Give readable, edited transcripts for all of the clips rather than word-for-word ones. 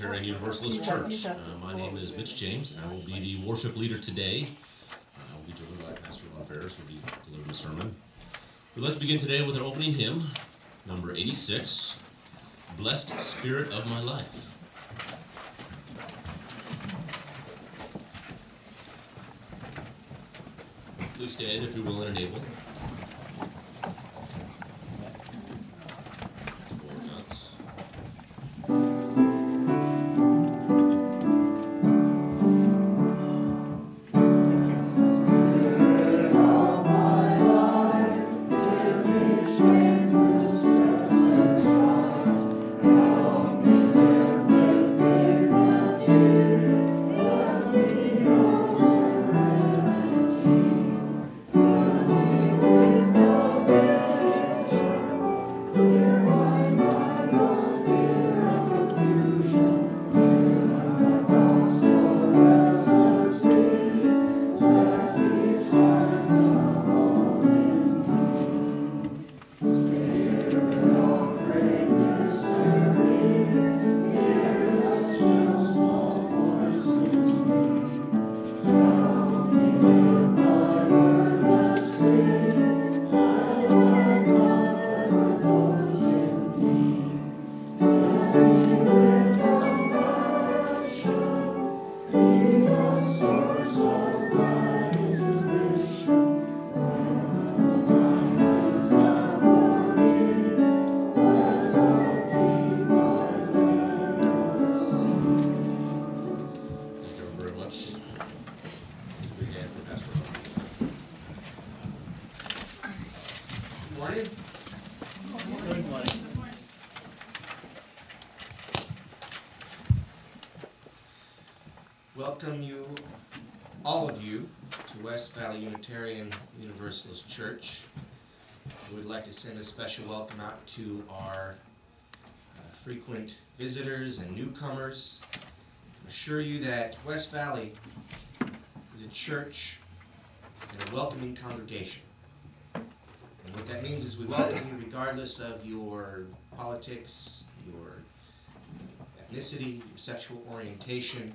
Unitarian Universalist Church. My name is Mitch James, and I will be the worship leader today. I will be delivered by Pastor Phares, who will be delivering the sermon. We'd like to begin today with an opening hymn, number 86, Blessed Spirit of My Life. Please stand if you're willing and able. Welcome you, all of you, to West Valley Unitarian Universalist Church. We would like to send a special welcome out to our frequent visitors and newcomers. I assure you that West Valley is a church and a welcoming congregation. And what that means is we welcome you regardless of your politics, your ethnicity, your sexual orientation,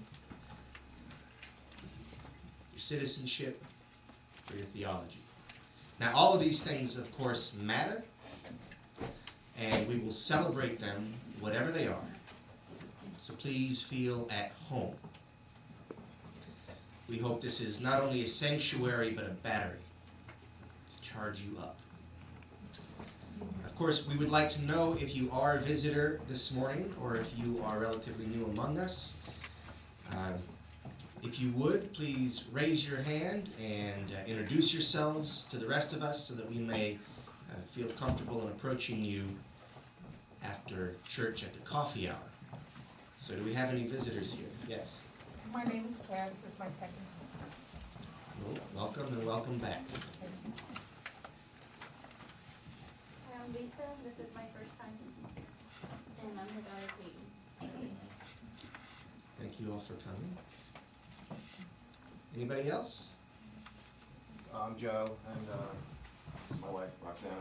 citizenship, or your theology. Now, all of these things, of course, matter, and we will celebrate them, whatever they are. So please feel at home. We hope this is not only a sanctuary, but a battery to charge you up. Of course, we would like to know if you are a visitor this morning, or if you are relatively new among us. If you would, please raise your hand and introduce yourselves to the rest of us so that we may feel comfortable in approaching you after church at the coffee hour. So do we have any visitors here? Yes. My name is Claire. This is my second time. Well, welcome and welcome back. Hi, I'm Lisa. This is my first time. And I'm her daughter, Peyton. Thank you all for coming. Anybody else? I'm Joe, and my wife, Roxana.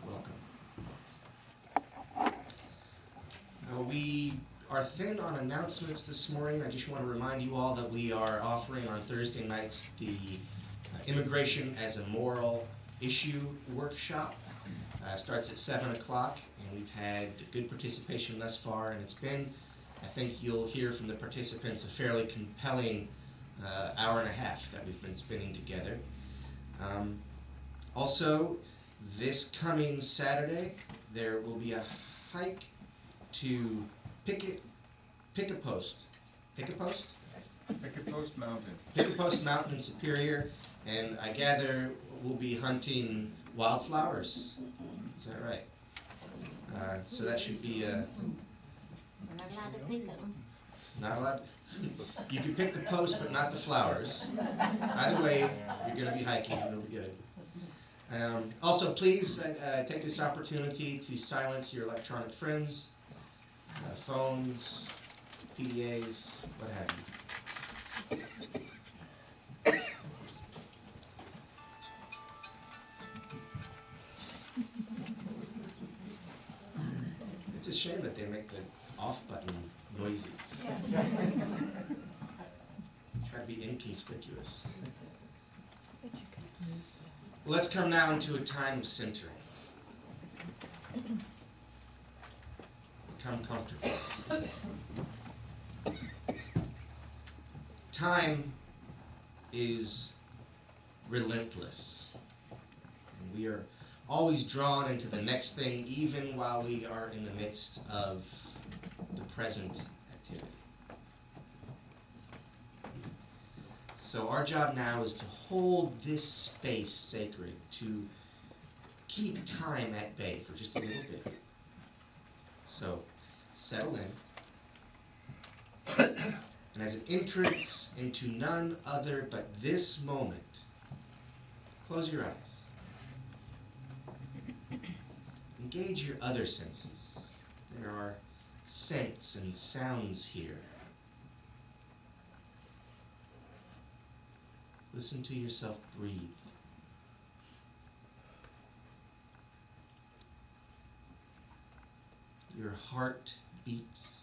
Welcome. We are thin on announcements this morning. I just want to remind you all that we are offering on Thursday nights the Immigration as a Moral Issue workshop. Starts at 7 o'clock, and we've had good participation thus far, and it's been, I think you'll hear from the participants, a fairly compelling hour and a half that we've been spending together. Also, this coming Saturday, there will be a hike to Picket Post Mountain. Picket Post Mountain in Superior, and I gather we'll be hunting wildflowers. Is that right? So that should be We're not allowed to pick them. not allowed. You can pick the post, but not the flowers. Either way, you're going to be hiking, and it'll be good. Also, please take this opportunity to silence your electronic friends, phones, PDAs, what have you. shame that they make the off button noisy. Try to be inconspicuous. Let's come now into a time of centering. Become comfortable. Time is relentless, and we are always drawn into the next thing, even while we are in the midst of the present activity. So our job now is to hold this space sacred, to keep time at bay for just a little bit. So settle in. And as an entrance into none other but this moment, close your eyes. Engage your other senses. There are scents and sounds here. Listen to yourself breathe. Your heart beats.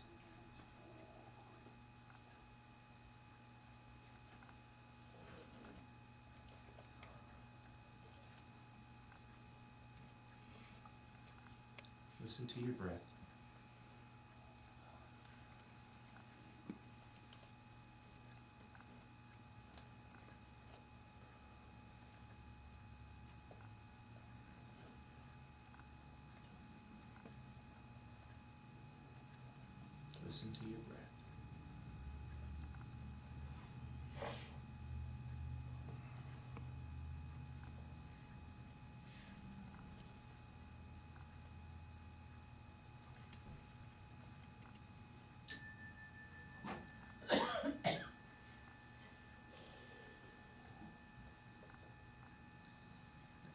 Listen to your breath. Listen to your breath.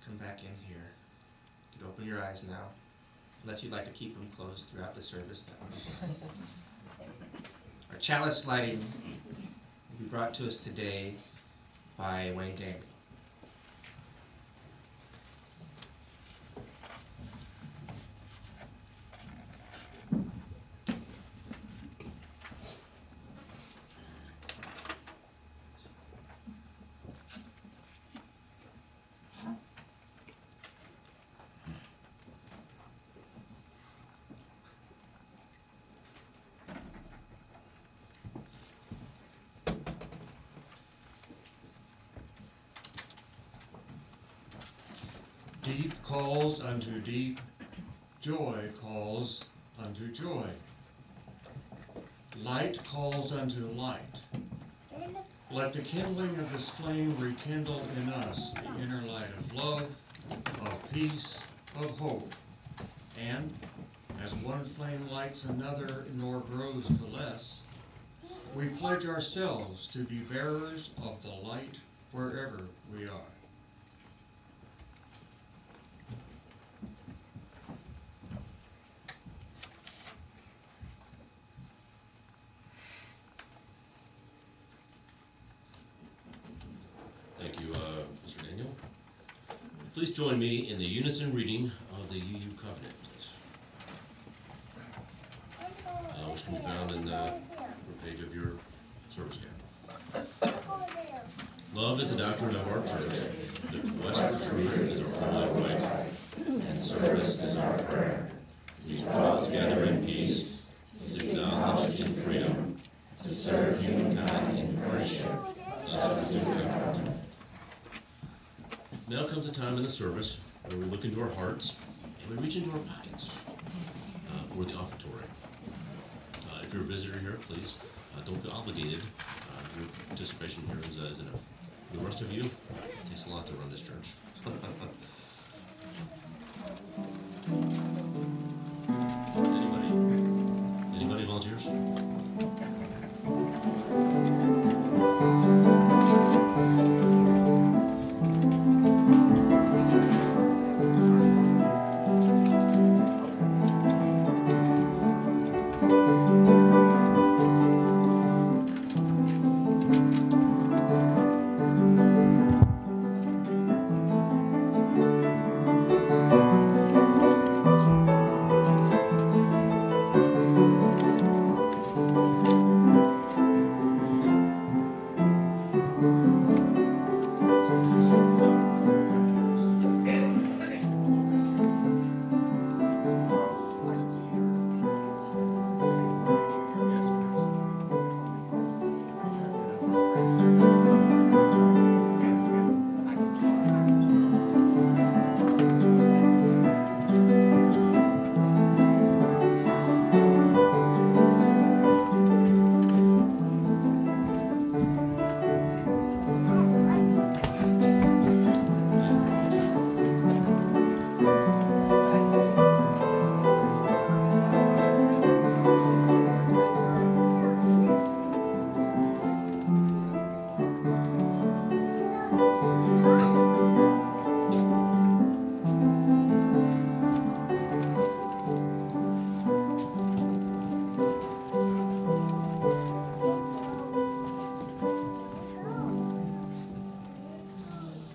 Come back in here. You can open your eyes now. Unless you'd like to keep them closed throughout the service, that would be fine. Our chalice lighting will be brought to us today by Wayne Gamey. Deep calls unto deep, joy calls unto joy. Light calls unto light. Let the kindling of this flame rekindle in us the inner light of love, of peace, of hope. And, as one flame lights another nor grows to less, we pledge ourselves to be bearers of the light wherever we are. Thank you, Mr. Daniel. Please join me in the unison reading of the UU Covenant, please. Which can be found in the front page of your service guide. Love is the doctrine of our church. The quest for truth is our holy right, and service is our prayer. We dwell together in peace, to seek knowledge in freedom, to serve humankind in friendship, thus pursue God. Now comes a time in the service where we look into our hearts and we reach into our pockets for the offertory. If you're a visitor here, please don't feel obligated. Your participation here is enough. For the rest of you, it takes a lot to run this church. Anybody volunteers?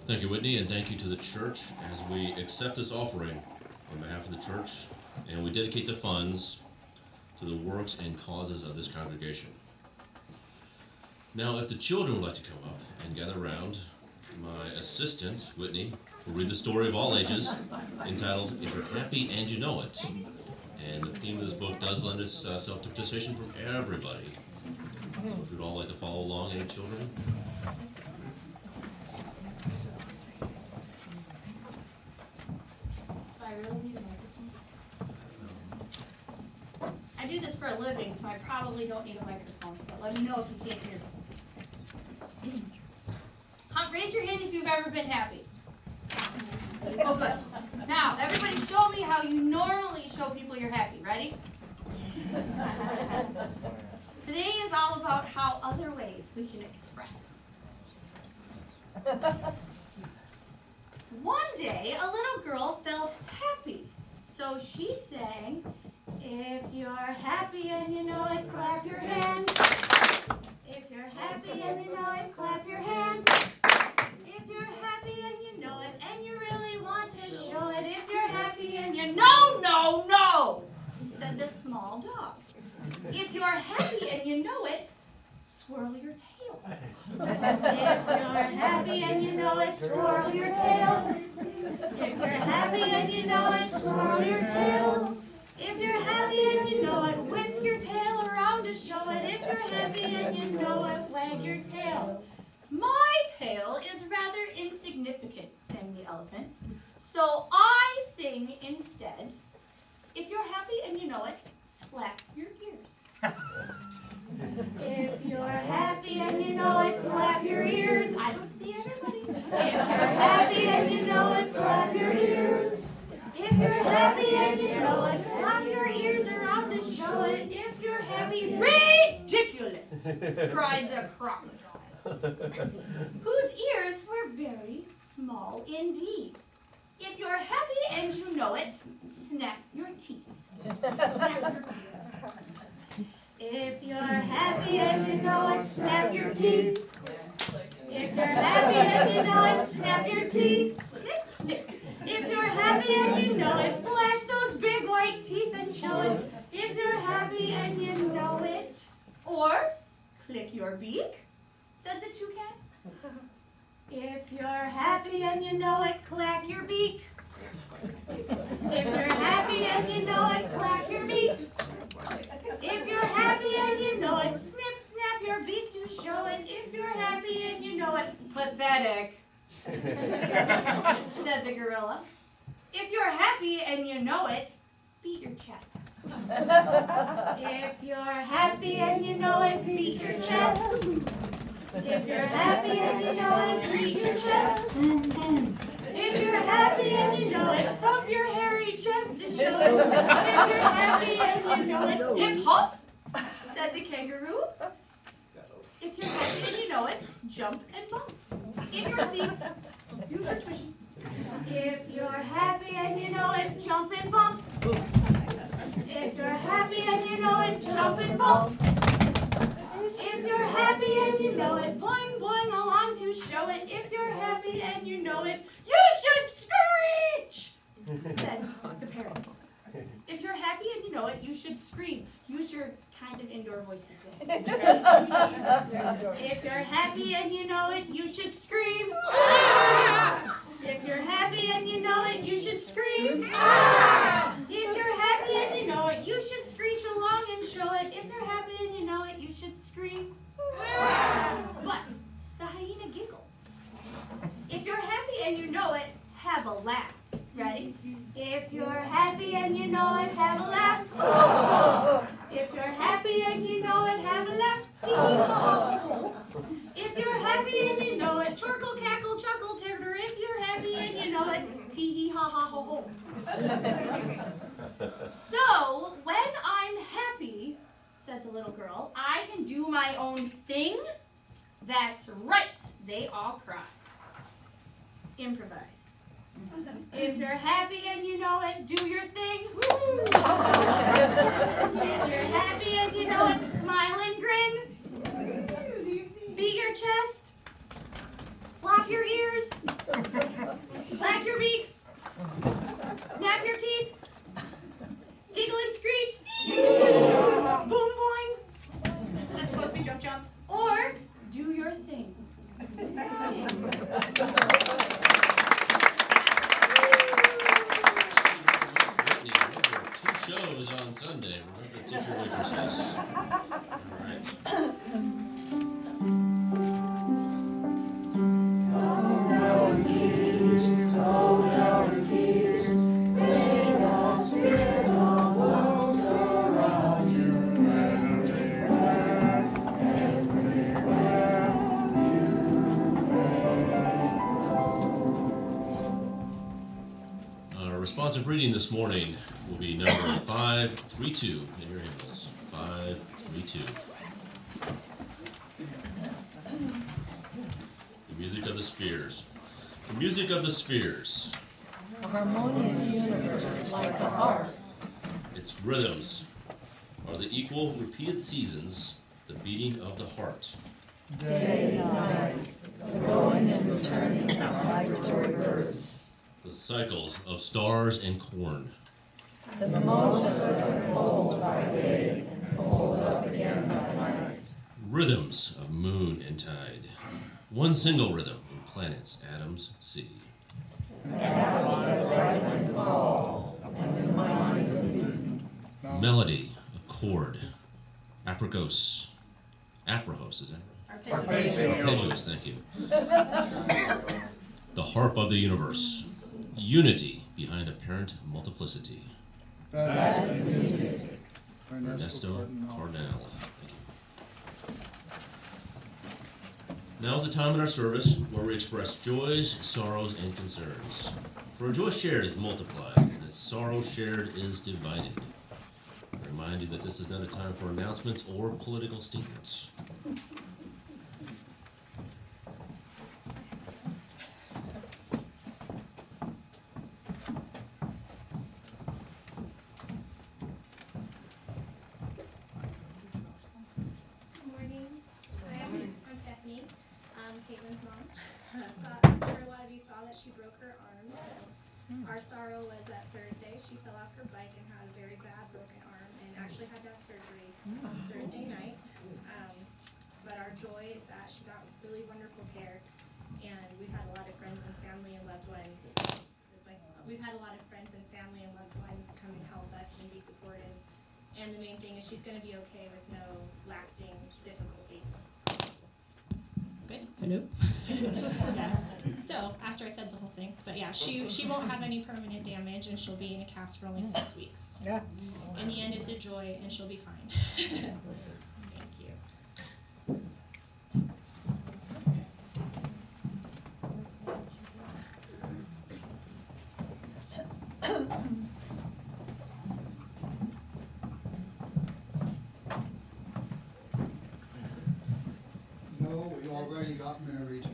Thank you, Whitney, and thank you to the church as we accept this offering on behalf of the church, and we dedicate the funds to the works and causes of this congregation. Now, if the children would like to come up and gather around, my assistant, Whitney, will read the story of all ages, entitled If You're Happy and You Know It. And the theme of this book does lend itself to participation from everybody. So if you'd all like to follow along, any children? I really need a microphone. I do this for a living, so I probably don't need a microphone, but let me know if you can't hear me. Raise your hand if you've ever been happy. Oh, good. Now, everybody show me how you normally show people you're happy. Ready? Today is all about how other ways we can express. One day, a little girl felt happy, so she sang, "If you're happy and you know it, clap your hands. If you're happy and you know it, clap your hands. If you're happy and you know it, and you really want to show it, if you're happy and you no, said the small dog. If you're happy and you know it, swirl your tail. If you're happy and you know it, swirl your tail. If you're happy and you know it, swirl your tail. If you're happy and you know it, whisk your tail around to show it. If you're happy and you know it, wag your tail. My tail is rather insignificant, sang the elephant. So I sing instead. If you're happy and you know it, flap your ears. If you're happy and you know it, flap your ears. I don't see everybody. If you're happy and you know it, flap your ears. If you're happy and you know it, flap your ears around to show it. If you're happy, ridiculous, cried the crocodile, whose ears were very small indeed. If you're happy and you know it, snap your teeth. Snap your teeth. If you're happy and you know it, snap your teeth. If you're happy and you know it, snap your teeth. Snip, snip. If you're happy and you know it, flash those big white teeth and show it. If you're happy and you know it, or click your beak, said the toucan. If you're happy and you know it, clack your beak. If you're happy and you know it, clack your beak. If you're happy and you know it, snip, snap your beak to show it. If you're happy and you know it, pathetic, said the gorilla. If you're happy and you know it, beat your chest. If you're happy and you know it, beat your chest. If you're happy and you know it, beat your chest. Boom, boom. If you're happy and you know it, thump your hairy chest to show it. If you're happy and you know it, hip hop, said the kangaroo. If you're happy and you know it, jump and bump. In your seat, use your tushy. If you're happy and you know it, jump and bump. If you're happy and you know it, jump and bump. If you're happy and you know it, boing boing along to show it. If you're happy and you know it, you should screech, said the parrot. If you're happy and you know it, you should scream. Use your kind of indoor voices there. If you're happy and you know it, you should scream. If you're happy and you know it, you should scream. If you're happy and you know it, you should screech along and show it. If you're happy and you know it, you should scream. But have a laugh. Ready? If you're happy and you know it, have a laugh. If you're happy and you know it, have a laugh. Tee-hee-ha-ha. If you're happy and you know it, chortle, cackle, chuckle, titter. If you're happy and you know it, tee-hee-ha-ha-ho-ho. So, when I'm happy, said the little girl, I can do my own thing. That's right, they all cry. Improvise. If you're happy and you know it, do your thing. If you're happy and you know it, smile and grin. Beat your chest. Flap your ears. Black your beak. Snap your teeth. Giggle and screech. Boom boing. That's supposed to be jump jump. Or do your thing. Whitney, remember 2 shows on Sunday. Remember to tip your waitresses. All right. Our responsive reading this morning will be number 532 in your hymnals. 532. The music of the spheres. The music of the spheres. A harmonious universe like the harp. Its rhythms are the equal repeated seasons, the beating of the heart. Day and night, the going and returning of migratory birds. The cycles of stars and corn. The mimosa that folds by day and folds up again by night. Rhythms of moon and tide. One single rhythm in planets, atoms, sea. Apples that ripen and fall, and the mind of Eden. Melody, a chord. Apricos. Aprihos, is that? Arpeggios, thank you. The harp of the universe. Unity behind apparent multiplicity. Ernesto Cardinal. Now is the time in our service where we express joys, sorrows, and concerns. For a joy shared is multiplied, and a sorrow shared is divided. I remind you that this is not a time for announcements or political statements. Good morning. I'm Stephanie, Caitlin's mom. Sure, a lot of you saw that she broke her arm. So our sorrow was that Thursday she fell off her bike and had a very bad broken arm and actually had to have surgery Thursday night. But our joy is that she got really wonderful care, and we've had a lot of friends and family and loved ones. We've had a lot of friends and family and loved ones come and help us and be supportive. And the main thing is she's going to be okay with no lasting difficulty. Good. Hello. Yeah. So after I said the whole thing, but yeah, she won't have any permanent damage, and she'll be in a cast for only 6 weeks. Yeah. In the end, it's a joy, and she'll be fine. Thank you. No, we already got married.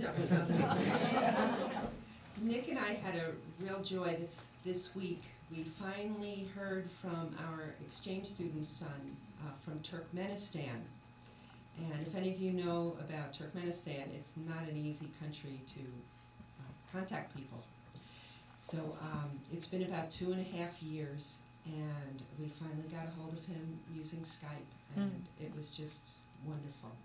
Nick and I had a real joy this week. We finally heard from our exchange student's son from Turkmenistan. And if any of you know about Turkmenistan, it's not an easy country to contact people. So it's been about 2.5 years, and we finally got a hold of him using Skype, and it was just wonderful.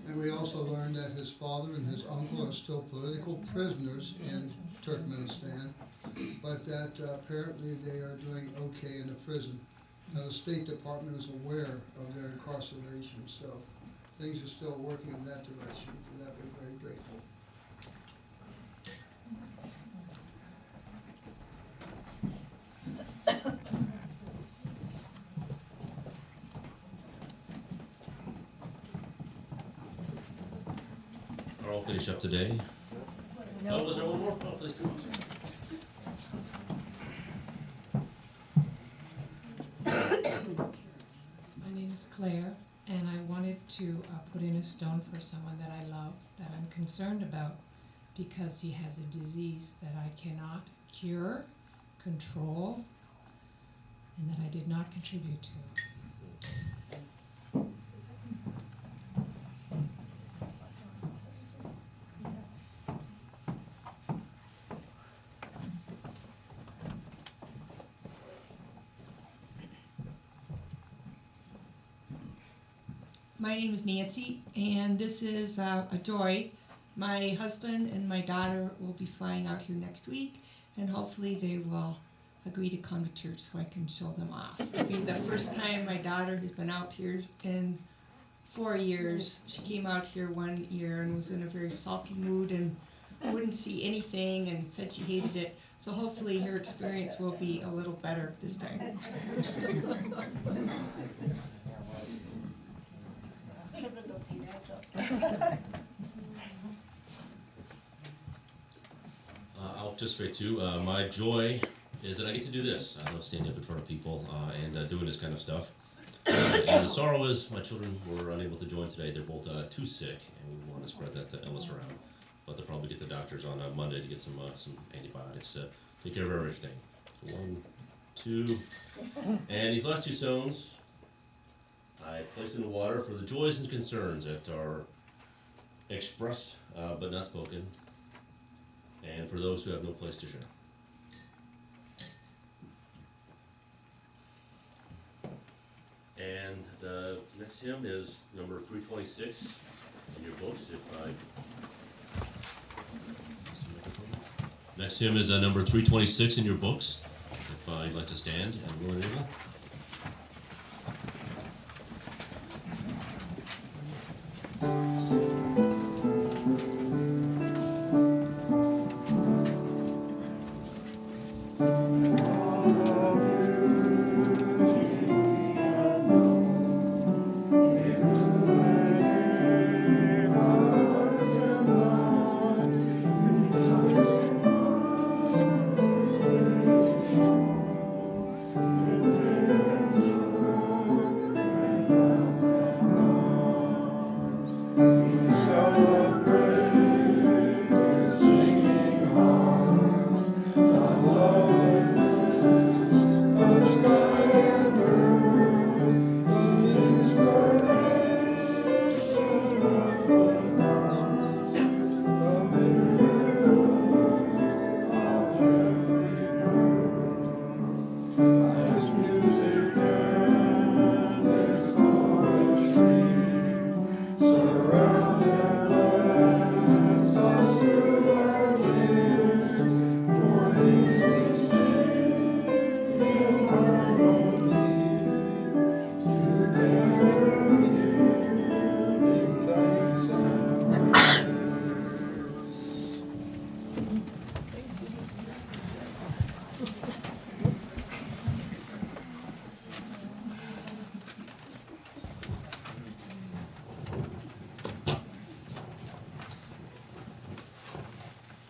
And we also learned that his father and his uncle are still political prisoners in Turkmenistan, but that apparently they are doing okay in the prison. Now, the State Department is aware of their incarceration, so things are still working in that direction. For that, we're very grateful. Carl finish up today? Oh, was there one more? Oh, please come on. My name is Claire, and I wanted to put in a stone for someone that I love, that I'm concerned about, because he has a disease that I cannot cure, control, and that I did not contribute to. My name is Nancy, and this is a joy. My husband and my daughter will be flying out here next week, and hopefully they will agree to come to church so I can show them off. It'll be the first time my daughter has been out here in 4 years. She came out here 1 year and was in a very sulky mood and wouldn't see anything and said she hated it. So hopefully her experience will be a little better this time. I'll participate too. My joy is that I get to do this. I love standing up in front of people and doing this kind of stuff. And the sorrow is my children were unable to join today. They're both too sick, and we want to spread that illness around. But they'll probably get the doctors on Monday to get some antibiotics to take care of everything. So 1, 2, and these last 2 stones I place in the water for the joys and concerns that are expressed but not spoken, and for those who have no place to share. And the next hymn is number 326 in your books. Next hymn is number 326 in your books. If you'd like to stand and we're able.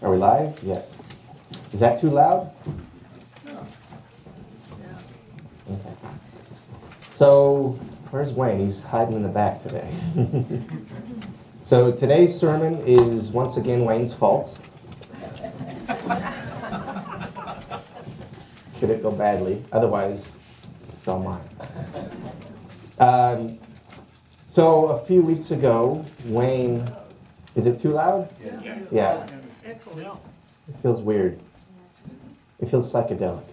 Are we live? Yes. Is that too loud? Okay. So, where's Wayne? He's hiding in the back today. So today's sermon is once again Wayne's fault. Should it go badly. Otherwise, it's all mine. So a few weeks ago, Wayne... Is it too loud? Yeah. It feels weird. It feels psychedelic.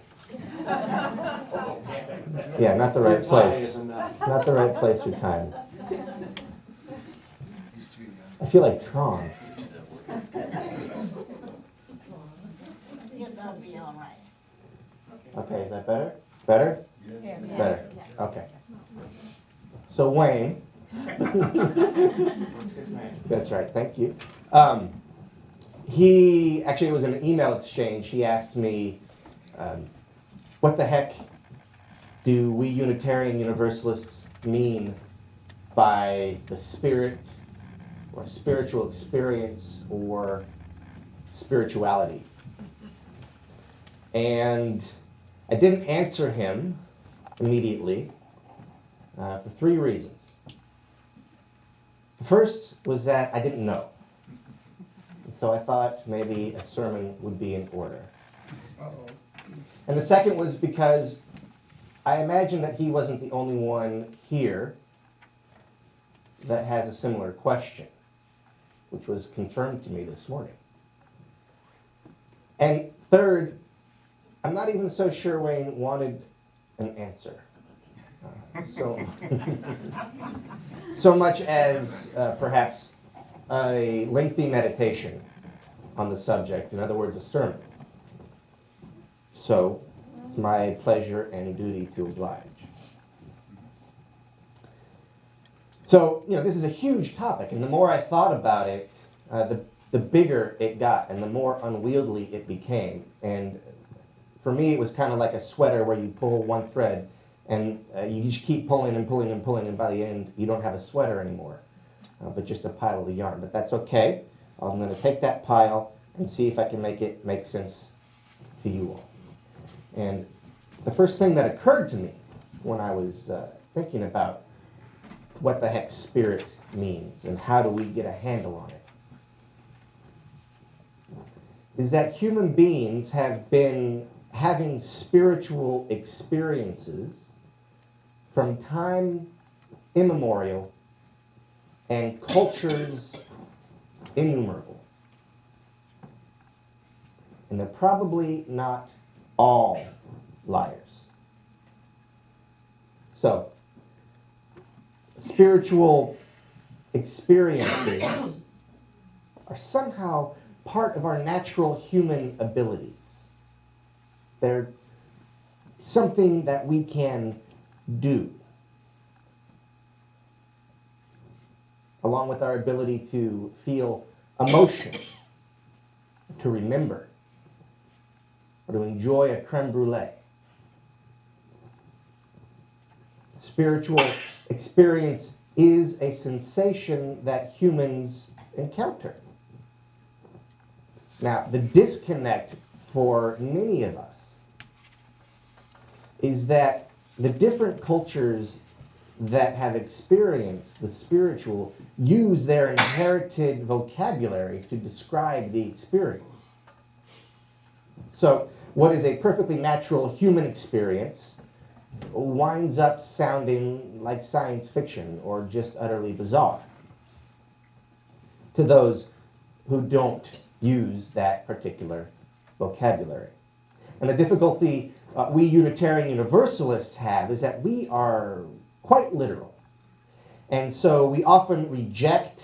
Yeah, not the right place. Not the right place or time. I feel like Tron. Okay, is that better? Better? Better. Okay. So Wayne. That's right, thank you. He, actually it was an email exchange, he asked me, what the heck do we Unitarian Universalists mean by the Spirit or spiritual experience or spirituality. And I didn't answer him immediately for 3 reasons. The first was that I didn't know. And so I thought maybe a sermon would be in order. Uh-oh. And the second was because I imagine that he wasn't the only one here that has a similar question, which was confirmed to me this morning. And third, I'm not even so sure Wayne wanted an answer. So much as perhaps a lengthy meditation on the subject, in other words, a sermon. So it's my pleasure and duty to oblige. So, this is a huge topic, and the more I thought about it, the bigger it got, and the more unwieldy it became. And for me, it was kind of like a sweater where you pull one thread, and you just keep pulling and pulling and pulling, and by the end, you don't have a sweater anymore, but just a pile of yarn. But that's okay. I'm going to take that pile and see if I can make it make sense to you all. And the first thing that occurred to me when I was thinking about what the heck spirit means and how do we get a handle on it is that human beings have been having spiritual experiences from time immemorial and cultures innumerable. And they're probably not all liars. So, spiritual experiences are somehow part of our natural human abilities. They're something that we can do, along with our ability to feel emotion, to remember, or to enjoy a creme brulee. Spiritual experience is a sensation that humans encounter. Now, the disconnect for many of us is that the different cultures that have experienced the spiritual use their inherited vocabulary to describe the experience. So, what is a perfectly natural human experience winds up sounding like science fiction or just utterly bizarre to those who don't use that particular vocabulary. And the difficulty we Unitarian Universalists have is that we are quite literal. And so we often reject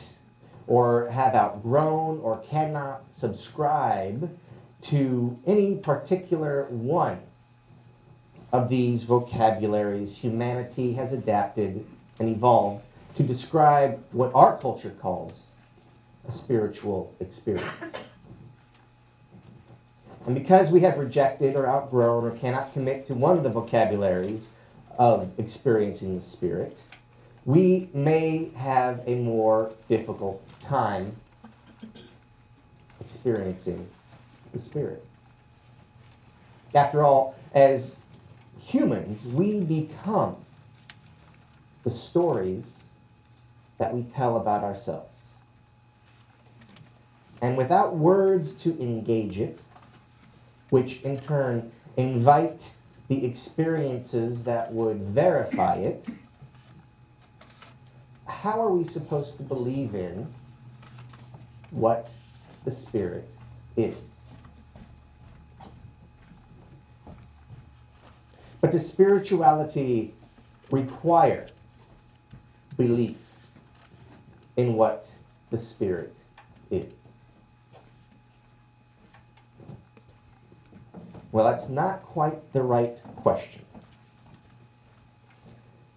or have outgrown or cannot subscribe to any particular one of these vocabularies humanity has adapted and evolved to describe what our culture calls a spiritual experience. And because we have rejected or outgrown or cannot commit to one of the vocabularies of experiencing the Spirit, we may have a more difficult time experiencing the Spirit. After all, as humans, we become the stories that we tell about ourselves. And without words to engage it, which in turn invite the experiences that would verify it, how are we supposed to believe in what the Spirit is? But does spirituality require belief in what the Spirit is? Well, that's not quite the right question.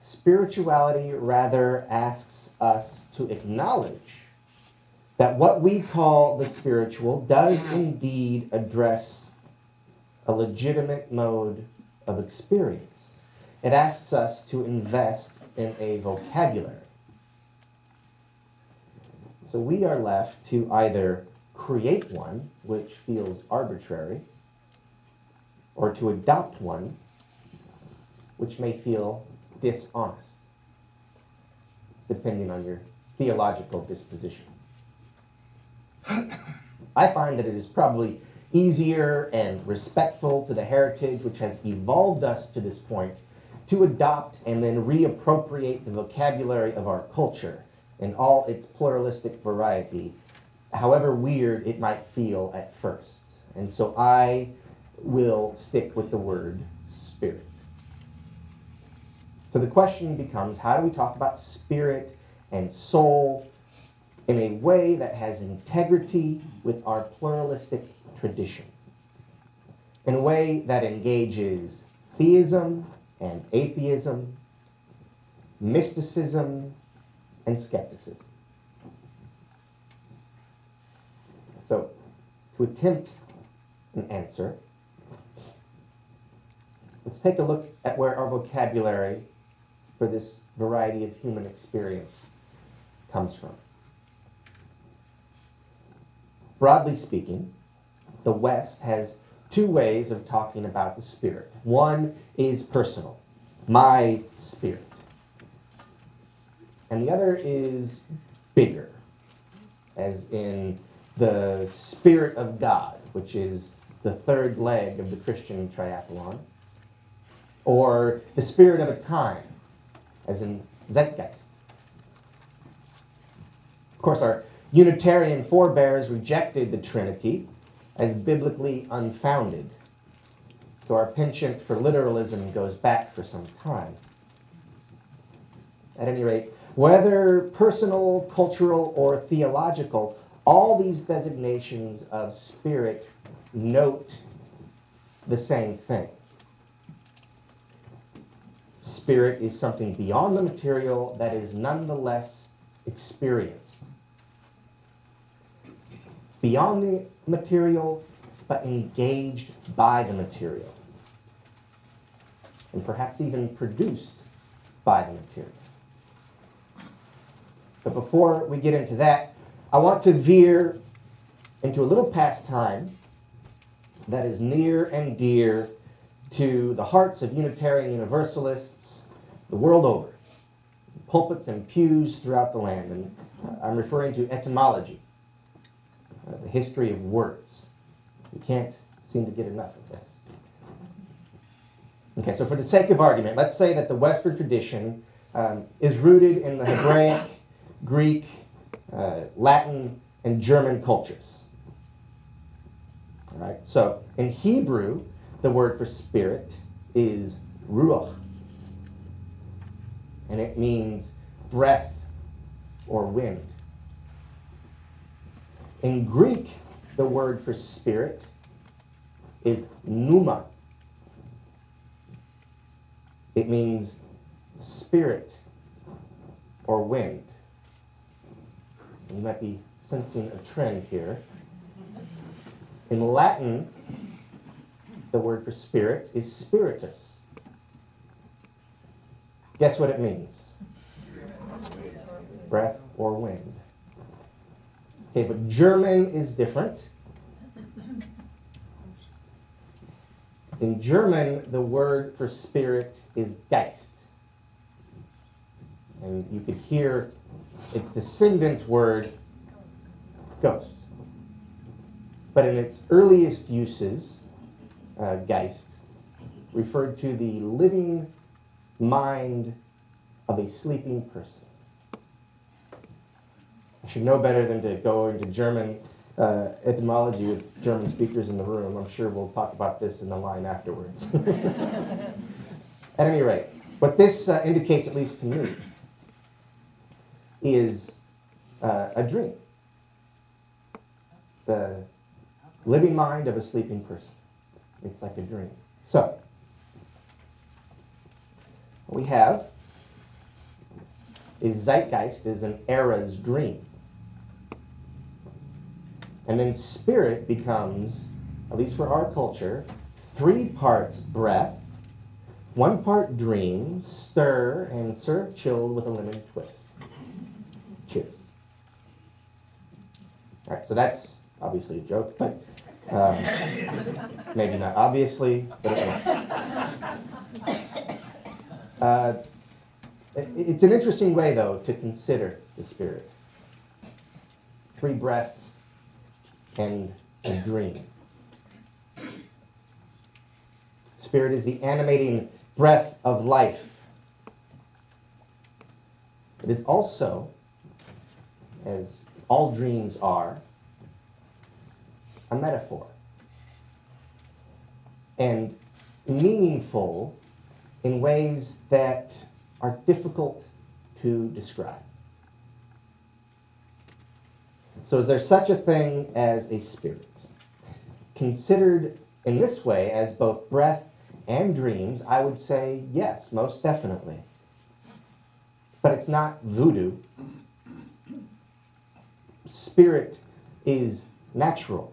Spirituality rather asks us to acknowledge that what we call the spiritual does indeed address a legitimate mode of experience. It asks us to invest in a vocabulary. So we are left to either create one, which feels arbitrary, or to adopt one, which may feel dishonest, depending on your theological disposition. I find that it is probably easier and respectful to the heritage which has evolved us to this point to adopt and then reappropriate the vocabulary of our culture in all its pluralistic variety, however weird it might feel at first. And so I will stick with the word spirit. So the question becomes, how do we talk about spirit and soul in a way that has integrity with our pluralistic tradition? In a way that engages theism and atheism, mysticism and skepticism. So, to attempt an answer, let's take a look at where our vocabulary for this variety of human experience comes from. Broadly speaking, the West has two ways of talking about the spirit. One is personal, my spirit. And the other is bigger, as in the Spirit of God, which is the third leg of the Christian triathlon, or the spirit of a time, as in zeitgeist. Of course, our Unitarian forebears rejected the Trinity as biblically unfounded, so our penchant for literalism goes back for some time. At any rate, whether personal, cultural, or theological, all these designations of spirit note the same thing. Spirit is something beyond the material that is nonetheless experienced. Beyond the material, but engaged by the material. And perhaps even produced by the material. But before we get into that, I want to veer into a little pastime that is near and dear to the hearts of Unitarian Universalists the world over, pulpits and pews throughout the land. And I'm referring to etymology, the history of words. We can't seem to get enough of this. Okay, so for the sake of argument, let's say that the Western tradition is rooted in the Hebraic, Greek, Latin, and German cultures. All right, so in Hebrew, the word for spirit is ruach, and it means breath or wind. In Greek, the word for spirit is pneuma. It means spirit or wind. You might be sensing a trend here. In Latin, the word for spirit is spiritus. Guess what it means? Breath or wind. Okay, but German is different. In German, the word for spirit is Geist. And you could hear its descendant word, ghost. But in its earliest uses, Geist referred to the living mind of a sleeping person. I should know better than to go into German etymology with German speakers in the room. I'm sure we'll talk about this in the line afterwards. At any rate, what this indicates, at least to me, is a dream. The living mind of a sleeping person. It's like a dream. So, what we have is zeitgeist is an era's dream. And then spirit becomes, at least for our culture, 3 parts breath, 1 part dream, stir, and serve chilled with a lemon twist. Cheers. All right, so that's obviously a joke, but maybe not obviously, but it was. It's an interesting way, though, to consider the Spirit. 3 breaths and a dream. Spirit is the animating breath of life. It is also, as all dreams are, a metaphor. And meaningful in ways that are difficult to describe. So is there such a thing as a spirit? Considered in this way as both breath and dreams, I would say yes, most definitely. But it's not voodoo. Spirit is natural.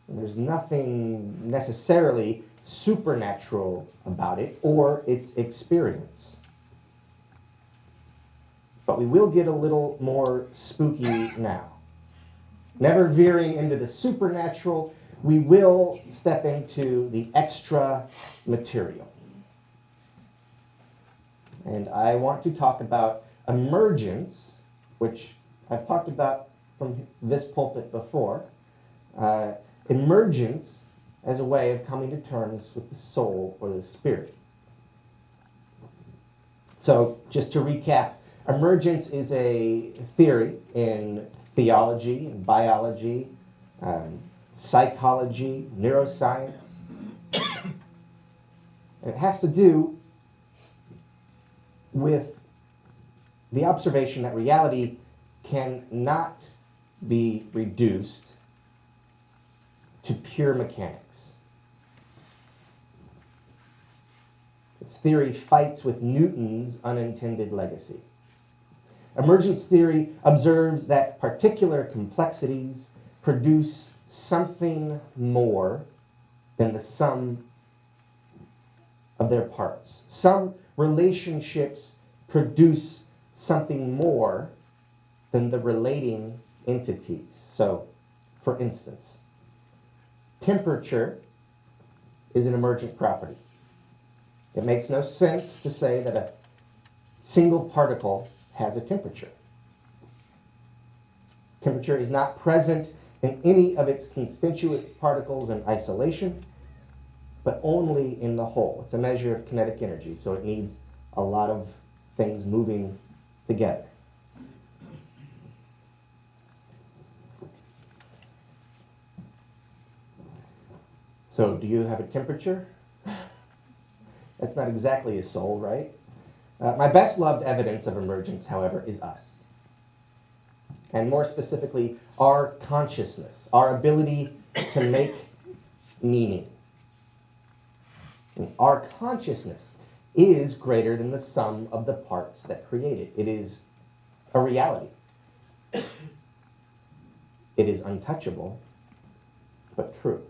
And there's nothing necessarily supernatural about it or its experience. But we will get a little more spooky now. Never veering into the supernatural, we will step into the extra material. And I want to talk about emergence, which I've talked about from this pulpit before. Emergence as a way of coming to terms with the soul or the spirit. So, just to recap, emergence is a theory in theology, and biology, psychology, neuroscience. And it has to do with the observation that reality cannot be reduced to pure mechanics. This theory fights with Newton's unintended legacy. Emergence theory observes that particular complexities produce something more than the sum of their parts. Some relationships produce something more than the relating entities. So, for instance, temperature is an emergent property. It makes no sense to say that a single particle has a temperature. Temperature is not present in any of its constituent particles in isolation, but only in the whole. It's a measure of kinetic energy, so it needs a lot of things moving together. So, do you have a temperature? That's not exactly a soul, right? My best loved evidence of emergence, however, is us. And more specifically, our consciousness, our ability to make meaning. And our consciousness is greater than the sum of the parts that create it. It is a reality. It is untouchable, but true.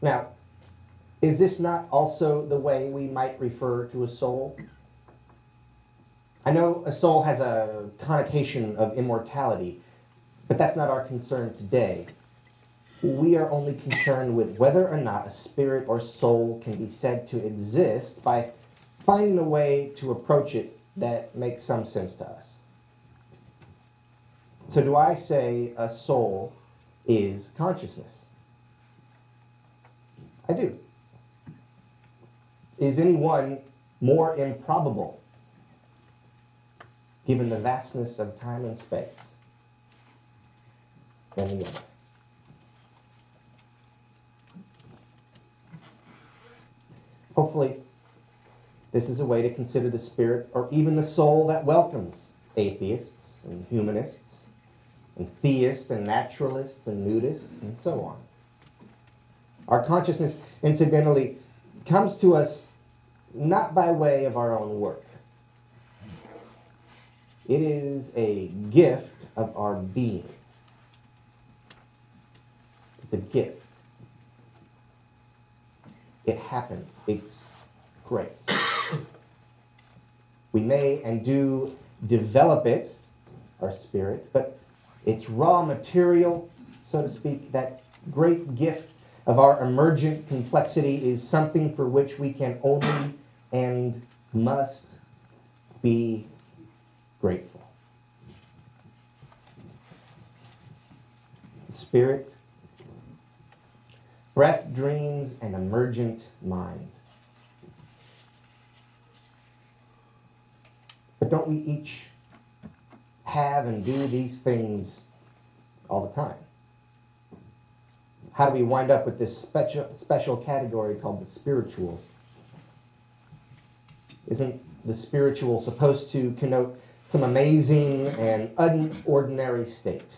Now, is this not also the way we might refer to a soul? I know a soul has a connotation of immortality, but that's not our concern today. We are only concerned with whether or not a spirit or soul can be said to exist by finding a way to approach it that makes some sense to us. So do I say a soul is consciousness? I do. Is any one more improbable given the vastness of time and space than the other? Hopefully, this is a way to consider the spirit or even the soul that welcomes atheists and humanists and theists and naturalists and nudists and so on. Our consciousness, incidentally, comes to us not by way of our own work. It is a gift of our being. It's a gift. It happens. It's grace. We may and do develop it our spirit, but its raw material, so to speak, that great gift of our emergent complexity is something for which we can only and must be grateful. The spirit, breath, dreams, and emergent mind. But don't we each have and do these things all the time? How do we wind up with this special category called the spiritual? Isn't the spiritual supposed to connote some amazing and unordinary state?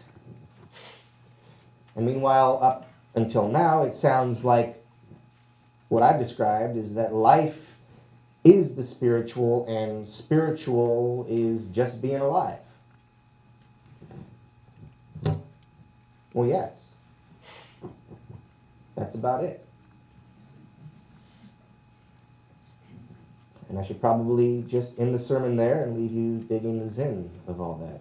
And meanwhile, up until now, it sounds like what I've described is that life is the spiritual, and spiritual is just being alive. Well, yes. That's about it. And I should probably just end the sermon there and leave you digging the zen of all that.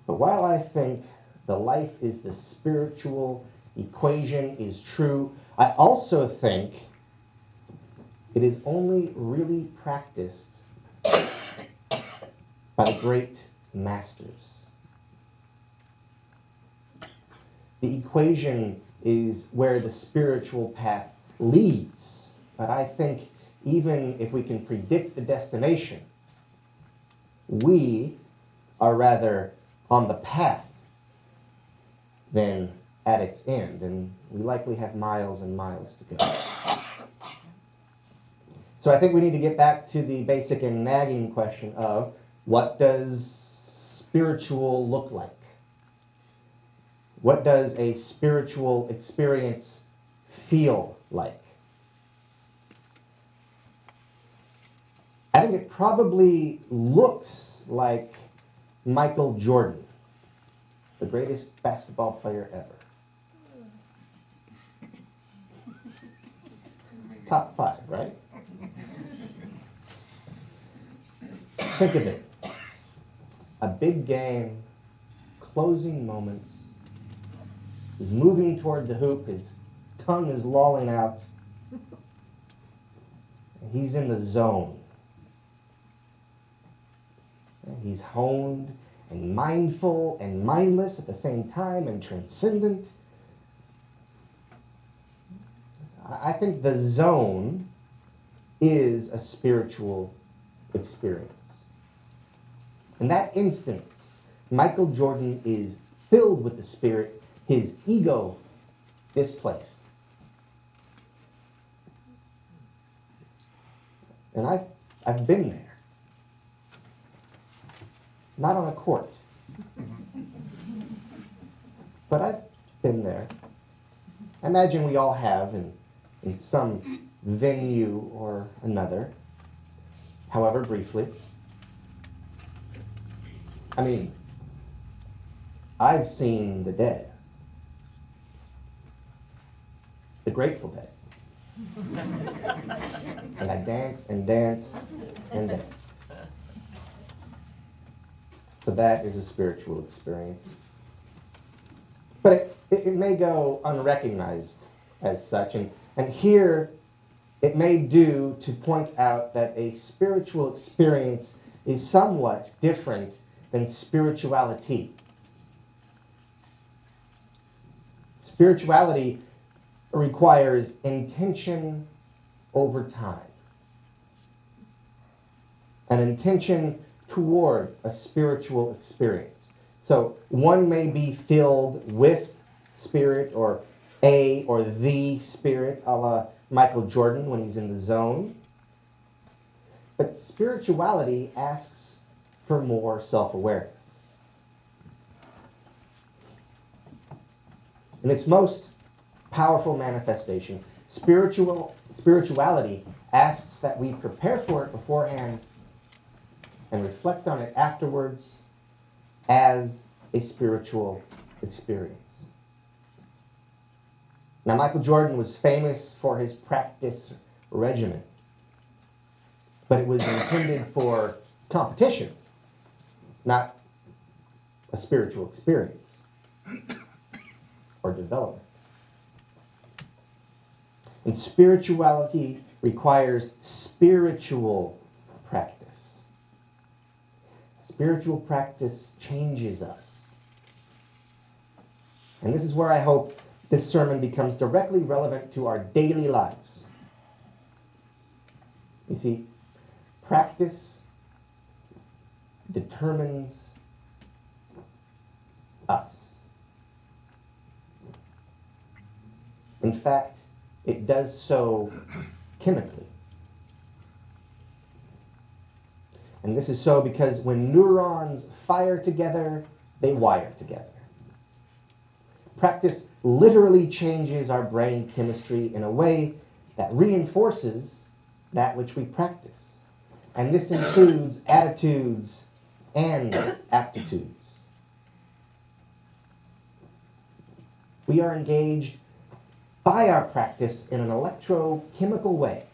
But while I think the life is the spiritual equation is true, I also think it is only really practiced by the great masters. The equation is where the spiritual path leads, but I think even if we can predict the destination, we are rather on the path than at its end, and we likely have miles and miles to go. So I think we need to get back to the basic and nagging question of, what does spiritual look like? What does a spiritual experience feel like? I think it probably looks like Michael Jordan, the greatest basketball player ever. Top 5, right? Think of it. A big game, closing moments. He's moving toward the hoop. His tongue is lolling out. And he's in the zone. And he's honed and mindful and mindless at the same time and transcendent. I think the zone is a spiritual experience. In that instance, Michael Jordan is filled with the Spirit, his ego displaced. And I've been there. Not on a court. But I've been there. I imagine we all have in some venue or another, however briefly. I mean, I've seen the Dead. The Grateful Dead. And I danced and danced and danced. So that is a spiritual experience. But it may go unrecognized as such. And here it may do to point out that a spiritual experience is somewhat different than spirituality. Spirituality requires intention over time. An intention toward a spiritual experience. So one may be filled with spirit or a or the spirit, a la Michael Jordan when he's in the zone. But spirituality asks for more self-awareness. In its most powerful manifestation, spirituality asks that we prepare for it beforehand and reflect on it afterwards as a spiritual experience. Now, Michael Jordan was famous for his practice regimen. but it was intended for competition, not a spiritual experience or development. And spirituality requires spiritual practice. Spiritual practice changes us. And this is where I hope this sermon becomes directly relevant to our daily lives. You see, practice determines us. In fact, it does so chemically. And this is so because when neurons fire together, they wire together. Practice literally changes our brain chemistry in a way that reinforces that which we practice. And this includes attitudes and aptitudes. We are engaged by our practice in an electrochemical way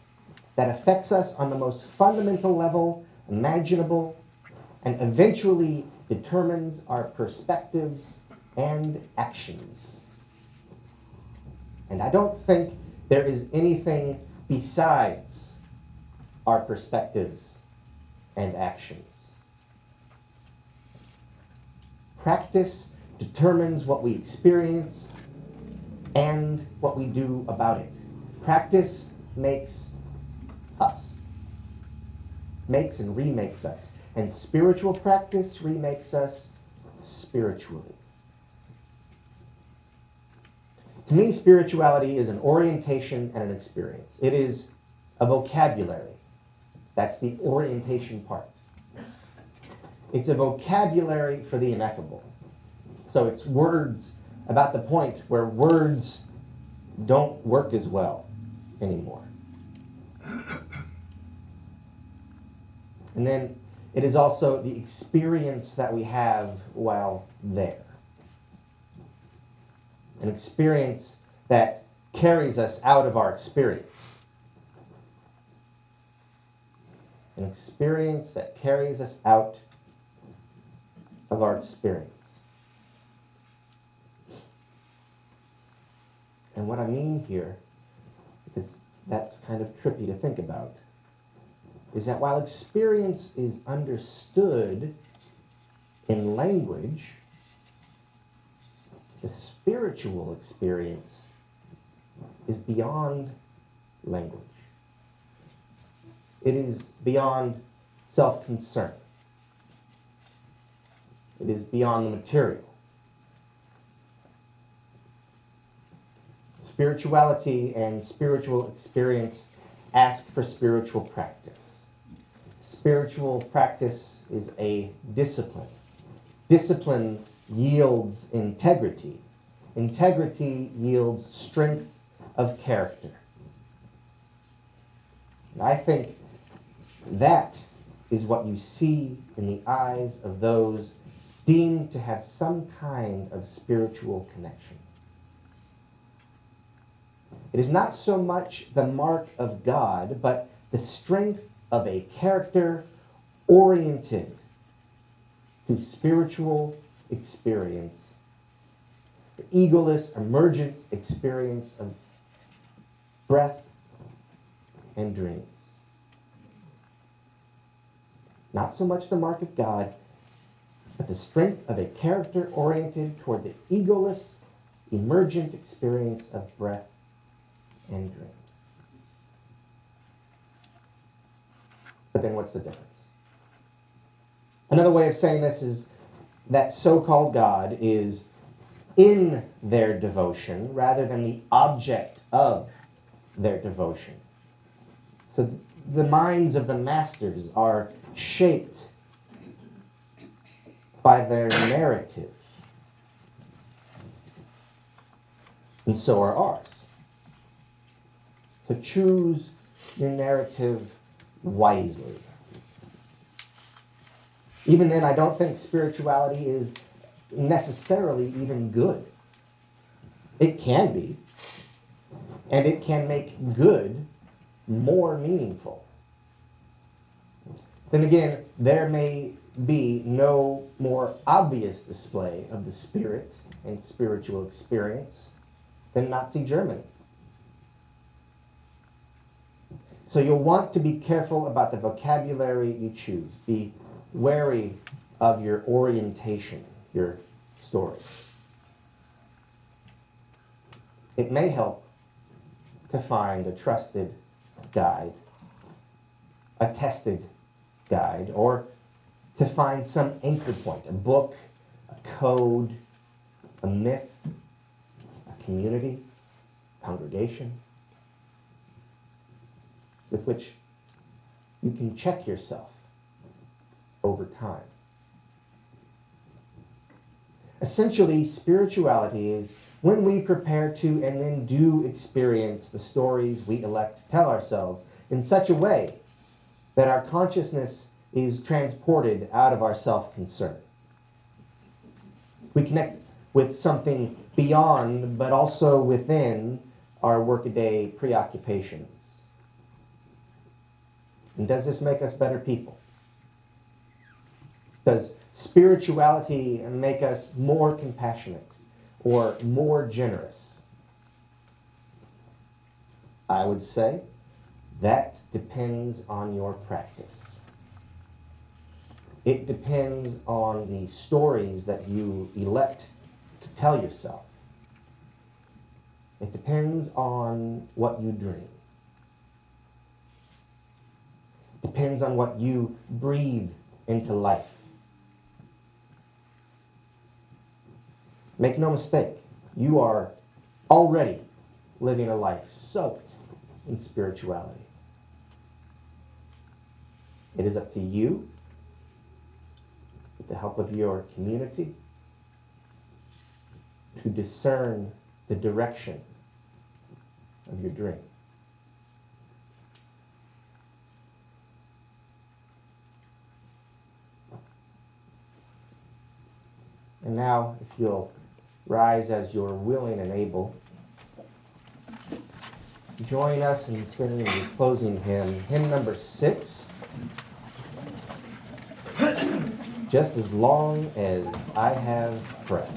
that affects us on the most fundamental level imaginable and eventually determines our perspectives and actions. And I don't think there is anything besides our perspectives and actions. Practice determines what we experience and what we do about it. Practice makes us, makes and remakes us. And spiritual practice remakes us spiritually. To me, spirituality is an orientation and an experience. It is a vocabulary. That's the orientation part. It's a vocabulary for the ineffable. So it's words about the point where words don't work as well anymore. And then it is also the experience that we have while there. An experience that carries us out of our experience. An experience that carries us out of our experience. And what I mean here, because that's kind of trippy to think about, is that while experience is understood in language, the spiritual experience is beyond language. It is beyond self-concern. It is beyond the material. Spirituality and spiritual experience ask for spiritual practice. Spiritual practice is a discipline. Discipline yields integrity. Integrity yields strength of character. And I think that is what you see in the eyes of those deemed to have some kind of spiritual connection. It is not so much the mark of God, but the strength of a character oriented to spiritual experience, the egoless, emergent experience of breath and dreams. Not so much the mark of God, but the strength of a character oriented toward the egoless, emergent experience of breath and dreams. But then what's the difference? Another way of saying this is that so-called God is in their devotion rather than the object of their devotion. So the minds of the masters are shaped by their narrative. And so are ours. So choose your narrative wisely. Even then, I don't think spirituality is necessarily even good. It can be. And it can make good more meaningful. then again, there may be no more obvious display of the spirit and spiritual experience than Nazi Germany. So you'll want to be careful about the vocabulary you choose. Be wary of your orientation, your story. It may help to find a trusted guide, a tested guide, or to find some anchor point, a book, a code, a myth, a community, congregation, with which you can check yourself over time. Essentially, spirituality is when we prepare to and then do experience the stories we elect to tell ourselves in such a way that our consciousness is transported out of our self-concern. We connect with something beyond, but also within our workaday preoccupations. And does this make us better people? Does spirituality make us more compassionate or more generous? I would say that depends on your practice. It depends on the stories that you elect to tell yourself. It depends on what you dream. It depends on what you breathe into life. Make no mistake, you are already living a life soaked in spirituality. It is up to you, with the help of your community, to discern the direction of your dream. And now, if you'll rise as you're willing and able, join us in singing the closing hymn, hymn number 6, Just as Long as I Have Breath.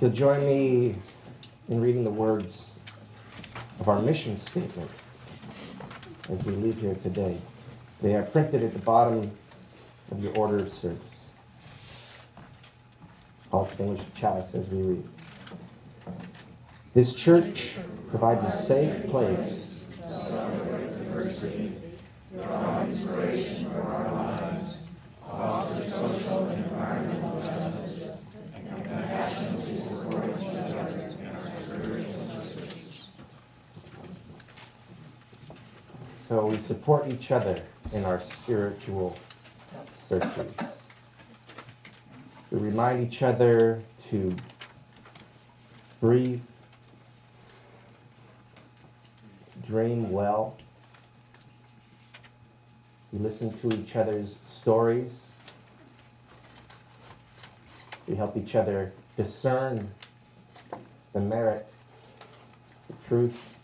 You'll join me in reading the words of our mission statement as we leave here today. They are printed at the bottom of your order of service. All extinguished the chalice as we read. This church provides a safe place. Draw inspiration for our lives, foster social and environmental justice, and compassionately support each other in our spiritual pursuits. So we support each other in our spiritual searches. We remind each other to breathe, dream well. We listen to each other's stories. We help each other discern the merit, the truth,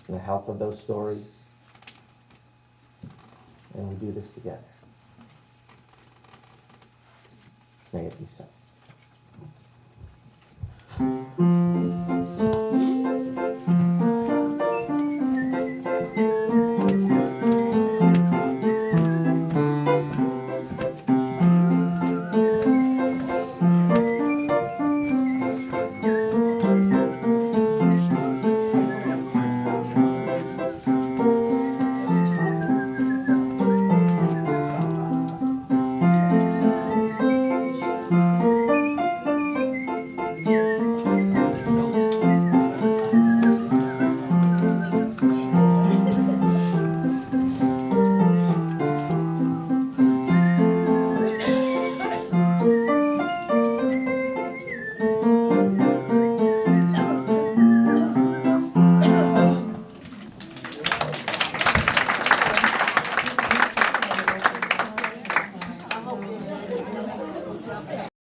and the health of those stories. And we do this together. May it be so.